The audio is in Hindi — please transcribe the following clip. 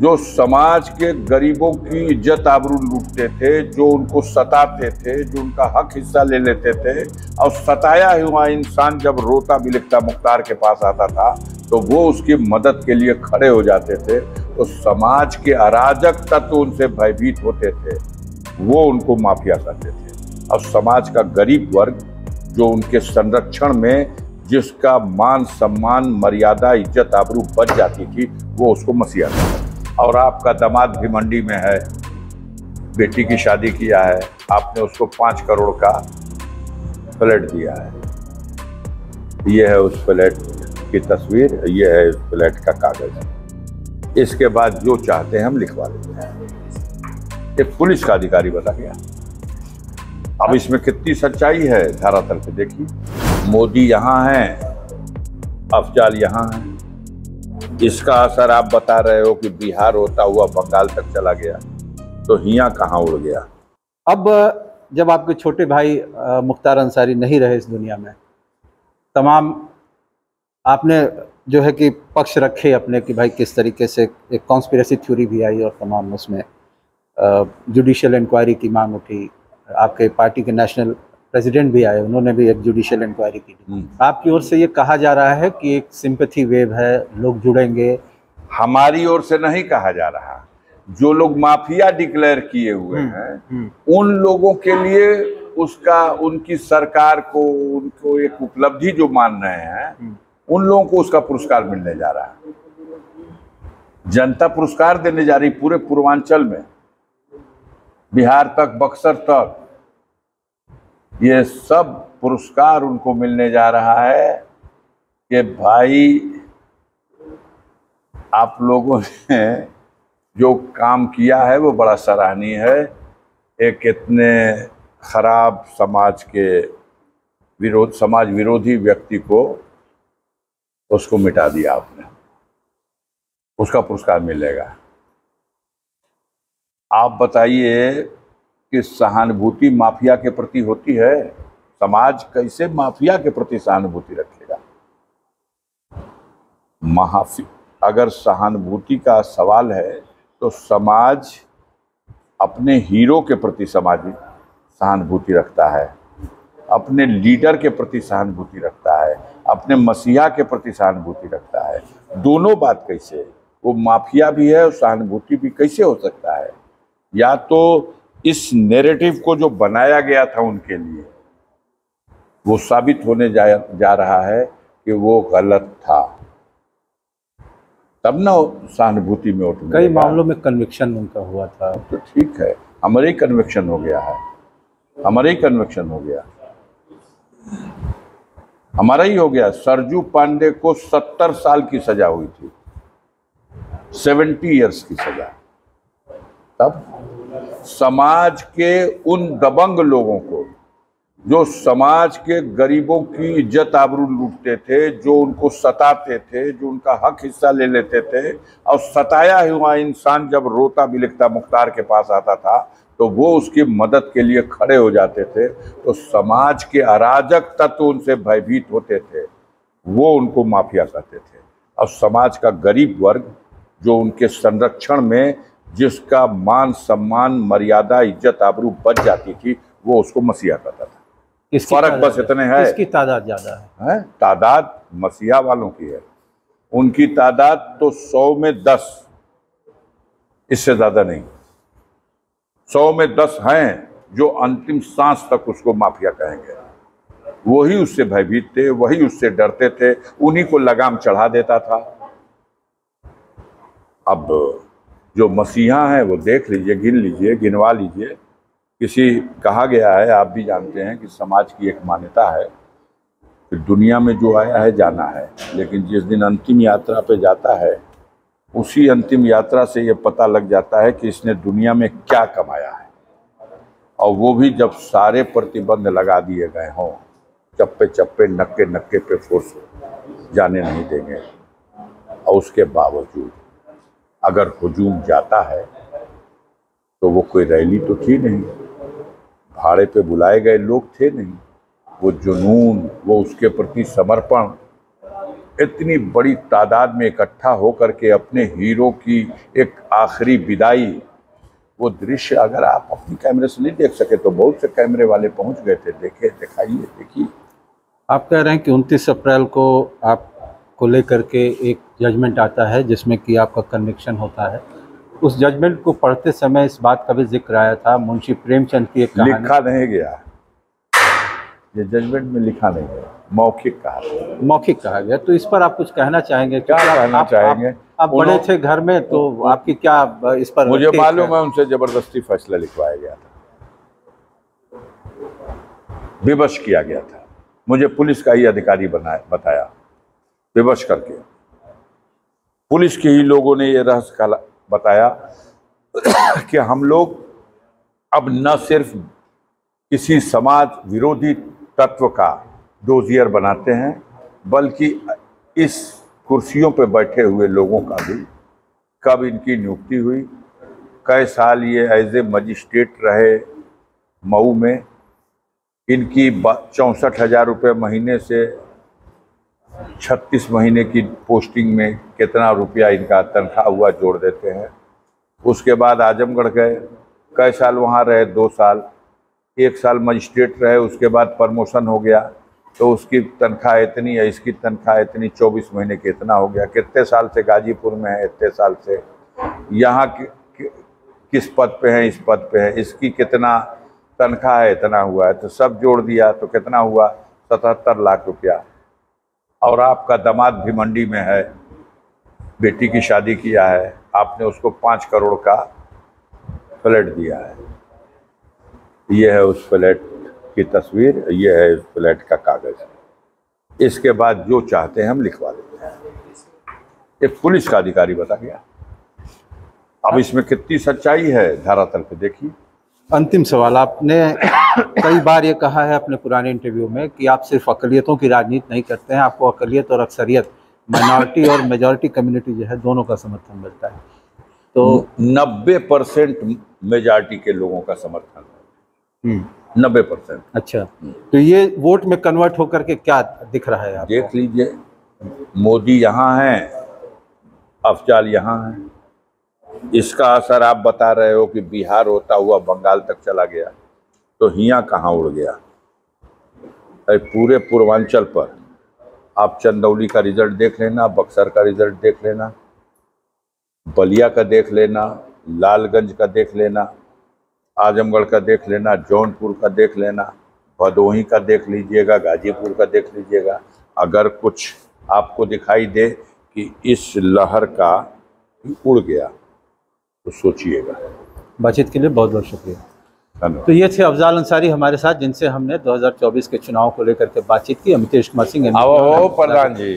जो समाज के गरीबों की इज्जत आबरू लूटते थे, जो उनको सताते थे, जो उनका हक हिस्सा ले लेते थे। और सताया हुआ इंसान जब रोता बिलखता मुख्तार के पास आता था तो वो उसकी मदद के लिए खड़े हो जाते थे। तो समाज के अराजक तत्व उनसे भयभीत होते थे, वो उनको माफिया कहते थे। और समाज का गरीब वर्ग जो उनके संरक्षण में, जिसका मान सम्मान मर्यादा इज्जत आबरू बच जाती थी, वो उसको मसीहा कहते थे। और आपका दामाद भी मंडी में है, बेटी की शादी किया है, आपने उसको 5 करोड़ का फ्लैट दिया है। ये है उस फ्लैट की तस्वीर, ये है उस फ्लैट का कागज। इसके बाद जो चाहते हैं हम लिखवा लेते हैं। एक पुलिस का अधिकारी बता गया। अब इसमें कितनी सच्चाई है धरातल पे देखिए। मोदी यहाँ है, अफजाल यहाँ है। इसका असर आप बता रहे हो कि बिहार होता हुआ बंगाल तक चला गया, तो हिया कहाँ उड़ गया। अब जब आपके छोटे भाई मुख्तार अंसारी नहीं रहे इस दुनिया में, तमाम आपने जो है कि पक्ष रखे अपने कि भाई किस तरीके से एक कॉन्स्पिरेसी थ्योरी भी आई और तमाम उसमें जुडिशियल इंक्वायरी की मांग उठी। आपके पार्टी के नेशनल प्रेसिडेंट भी आए, उन्होंने भी एक जुडिशियल इंक्वायरी की। आपकी ओर से ये कहा जा रहा है कि एक सिंपैथी वेव है, लोग जुड़ेंगे। हमारी ओर से नहीं कहा जा रहा। जो लोग माफिया डिक्लेयर किए हुए हैं उन लोगों के लिए उसका, उनकी सरकार को, उनको एक उपलब्धि जो मान रहे हैं, उन लोगों को उसका पुरस्कार मिलने जा रहा है। जनता पुरस्कार देने जा रही पूरे पूर्वांचल में, बिहार तक, बक्सर तक। ये सब पुरस्कार उनको मिलने जा रहा है कि भाई आप लोगों ने जो काम किया है वो बड़ा सराहनीय है। एक इतने खराब समाज विरोधी व्यक्ति को उसको मिटा दिया आपने, उसका पुरस्कार मिलेगा। आप बताइए कि सहानुभूति माफिया के प्रति होती है? समाज कैसे माफिया के प्रति सहानुभूति रखेगा? अगर सहानुभूति का सवाल है तो समाज अपने हीरो के प्रति सहानुभूति रखता है, अपने लीडर के प्रति सहानुभूति रखता है, अपने मसीहा के प्रति सहानुभूति रखता है। दोनों बात कैसे? वो माफिया भी है और सहानुभूति भी कैसे हो सकता है? या तो इस नैरेटिव को जो बनाया गया था उनके लिए, वो साबित होने जा रहा है कि वो गलत था, तब ना सहानुभूति में उठ। कई मामलों में कन्विक्शन उनका हुआ था, तो ठीक है, हमारे ही कन्विक्शन हो गया है, हमारा ही कन्विक्शन हो गया, हमारा ही हो गया। सरजू पांडे को 70 साल की सजा हुई थी, 70 इयर्स की सजा। तब समाज के उन दबंग लोगों को, जो समाज के गरीबों की इज्जत आबरू लूटते थे, जो उनको सताते थे, जो उनका हक हिस्सा ले लेते थे। और सताया हुआ इंसान जब रोता बिलखता मुख्तार के पास आता था तो वो उसकी मदद के लिए खड़े हो जाते थे। तो समाज के अराजक तत्व उनसे भयभीत होते थे, वो उनको माफिया कहते थे। और समाज का गरीब वर्ग जो उनके संरक्षण में, जिसका मान सम्मान मर्यादा इज्जत आबरू बच जाती थी, वो उसको मसीहा कहता था। फर्क बस इतने है। इसकी तादाद ज्यादा है। तादाद मसीहा वालों की है, उनकी तादाद तो 100 में 10, इससे ज्यादा नहीं। 100 में 10 हैं जो अंतिम सांस तक उसको माफिया कहेंगे। वही उससे भयभीत थे, वही उससे डरते थे, उन्हीं को लगाम चढ़ा देता था। अब जो मसीहा हैं वो देख लीजिए, गिन लीजिए, गिनवा लीजिए। कहा गया है, आप भी जानते हैं कि समाज की एक मान्यता है कि दुनिया में जो आया है जाना है, लेकिन जिस दिन अंतिम यात्रा पे जाता है, उसी अंतिम यात्रा से ये पता लग जाता है कि इसने दुनिया में क्या कमाया है। और वो भी जब सारे प्रतिबंध लगा दिए गए हों, चप्पे चप्पे नक्के नक्के पे फोर्स जाने नहीं देंगे। और उसके बावजूद अगर हुजूम जाता है तो वो कोई रैली तो थी नहीं, भाड़े पे बुलाए गए लोग थे नहीं। वो जुनून, वो उसके प्रति समर्पण, इतनी बड़ी तादाद में इकट्ठा होकर के अपने हीरो की एक आखिरी विदाई, वो दृश्य अगर आप अपनी कैमरे से नहीं देख सके तो बहुत से कैमरे वाले पहुंच गए थे, देखे, दिखाइए, देखिए। आप कह रहे हैं कि 29 अप्रैल को आपको लेकर के एक जजमेंट आता है जिसमें कि आपका कन्विक्शन होता है। उस जजमेंट को पढ़ते समय इस बात का भी जिक्र आया था, मुंशी प्रेमचंद की एक कहानी। लिखा नहीं गया, ये जजमेंट में लिखा नहीं गया, मौखिक कहा गया। तो इस पर आप कुछ कहना चाहेंगे? क्या कहना चाहेंगे? आप बड़े थे घर में, तो आपकी क्या इस पर? मुझे मालूम है उनसे जबरदस्ती फैसला लिखवाया गया था, विवश किया गया था। मुझे पुलिस का ही अधिकारी बताया, विवश करके पुलिस के ही लोगों ने ये रहस्य बताया कि हम लोग अब न सिर्फ किसी समाज विरोधी तत्व का डोजियर बनाते हैं, बल्कि इस कुर्सियों पर बैठे हुए लोगों का भी, कब इनकी नियुक्ति हुई, कई साल ये एज ए मजिस्ट्रेट रहे मऊ में, इनकी 64,000 रुपये महीने से 36 महीने की पोस्टिंग में कितना रुपया इनका तनख्वाह हुआ जोड़ देते हैं। उसके बाद आजमगढ़ गए, कई साल वहाँ रहे, 2 साल, 1 साल मजिस्ट्रेट रहे, उसके बाद प्रमोशन हो गया तो उसकी तनख्वाह इतनी है, इसकी तनख्वाह इतनी, 24 महीने के इतना हो गया। कितने साल से गाजीपुर में है, इतने साल से यहाँ किस पद पे हैं, इस पद पे है, इसकी कितना तनख्वाह है, इतना हुआ है, तो सब जोड़ दिया तो कितना हुआ, 77 लाख रुपया। और आपका दामाद भी मंडी में है, बेटी की शादी किया है, आपने उसको 5 करोड़ का फ्लैट दिया है। ये है उस फ्लैट की तस्वीर, ये है उस फ्लैट का कागज। इसके बाद जो चाहते हैं हम लिखवा देते हैं। एक पुलिस का अधिकारी बता गया। अब इसमें कितनी सच्चाई है धरातल पे देखिए। अंतिम सवाल, आपने कई बार ये कहा है अपने पुराने इंटरव्यू में कि आप सिर्फ अकलियतों की राजनीति नहीं करते हैं, आपको अकलियत और अक्सरियत, माइनॉरिटी और मेजॉरिटी कम्युनिटी जो है, दोनों का समर्थन मिलता है। तो 90% मेजॉरिटी के लोगों का समर्थन है, 90%। अच्छा, तो ये वोट में कन्वर्ट होकर के क्या दिख रहा है आपको? देख लीजिए, मोदी यहाँ हैं, अफजाल यहाँ हैं। इसका असर आप बता रहे हो कि बिहार होता हुआ बंगाल तक चला गया, तो हियाँ कहाँ उड़ गया? पूरे पूर्वांचल पर आप चंदौली का रिजल्ट देख लेना, बक्सर का रिजल्ट देख लेना, बलिया का देख लेना, लालगंज का देख लेना, आजमगढ़ का देख लेना, जौनपुर का देख लेना, भदोही का देख लीजिएगा, गाजीपुर का देख लीजिएगा। अगर कुछ आपको दिखाई दे कि इस लहर का उड़ गया तो सोचिएगा। बातचीत के लिए बहुत बहुत शुक्रिया। तो ये थे अफजाल अंसारी हमारे साथ, जिनसे हमने 2024 के चुनाव को लेकर के बातचीत की। अमितेश कुमार सिंह, प्रधान जी।